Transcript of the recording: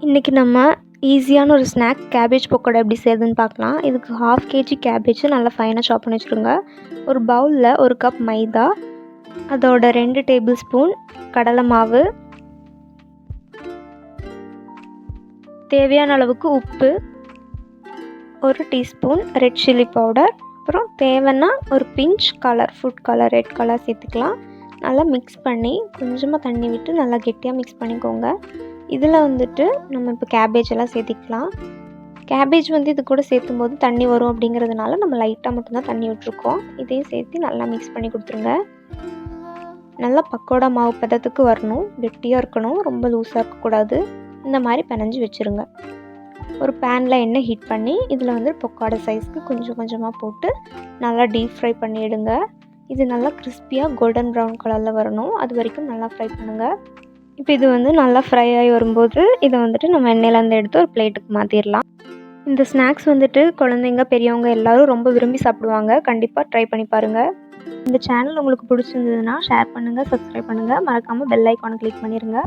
இன்றைக்கி நம்ம ஈஸியான ஒரு ஸ்நாக் கேபேஜ் பக்கோடா எப்படி செய்யுதுன்னு பார்க்கலாம். இதுக்கு 1/2 kg கேபேஜ் நல்லா ஃபைனாக சாப் பண்ணி வச்சுருங்க. ஒரு பவுலில் 1 கப் மைதா, அதோட 2 டேபிள் ஸ்பூன் கடலை மாவு, தேவையான அளவுக்கு உப்பு, 1 டீஸ்பூன் ரெட் சில்லி பவுடர், அப்புறம் தேவைன்னா ஒரு pinch colour, food colour, red colour சேர்த்துக்கலாம். நல்லா மிக்ஸ் பண்ணி கொஞ்சமாக தண்ணி விட்டு நல்லா கெட்டியாக மிக்ஸ் பண்ணிக்கோங்க. இதில் நம்ம இப்போ கேபேஜ் எல்லாம் சேர்த்திக்கலாம். கேபேஜ் இது கூட சேர்த்தும் போது தண்ணி வரும் அப்படிங்கிறதுனால நம்ம லைட்டாக மட்டும்தான் தண்ணி விட்டுருக்கோம். இதையும் சேர்த்து நல்லா மிக்ஸ் பண்ணி கொடுத்துருங்க. நல்லா பக்கோடா மாவு பதத்துக்கு வரணும், கெட்டியாக இருக்கணும், ரொம்ப லூஸாக இருக்கக்கூடாது. இந்த மாதிரி பிணைஞ்சு வச்சுருங்க. ஒரு பேனில் எண்ணெய் ஹீட் பண்ணி இதில் பக்கோடா சைஸ்க்கு கொஞ்சம் கொஞ்சமாக போட்டு நல்லா டீப் ஃப்ரை பண்ணிவிடுங்க. இது நல்லா கிறிஸ்பியாக கோல்டன் ப்ரௌன் கலரில் வரணும், அது வரைக்கும் நல்லா ஃப்ரை பண்ணுங்கள். இப்போ இது நல்லா ஃப்ரை ஆகி வரும்போது இதை நம்ம எண்ணெயிலேருந்து எடுத்து ஒரு பிளேட்டுக்கு மாற்றிடலாம். இந்த ஸ்நாக்ஸ் குழந்தைங்க, பெரியவங்க எல்லோரும் ரொம்ப விரும்பி சாப்பிடுவாங்க. கண்டிப்பாக ட்ரை பண்ணி பாருங்கள். இந்த சேனல் உங்களுக்கு பிடிச்சிருந்ததுன்னா ஷேர் பண்ணுங்கள், சப்ஸ்கிரைப் பண்ணுங்கள், மறக்காமல் பெல் ஐக்கானை கிளிக் பண்ணிடுங்க.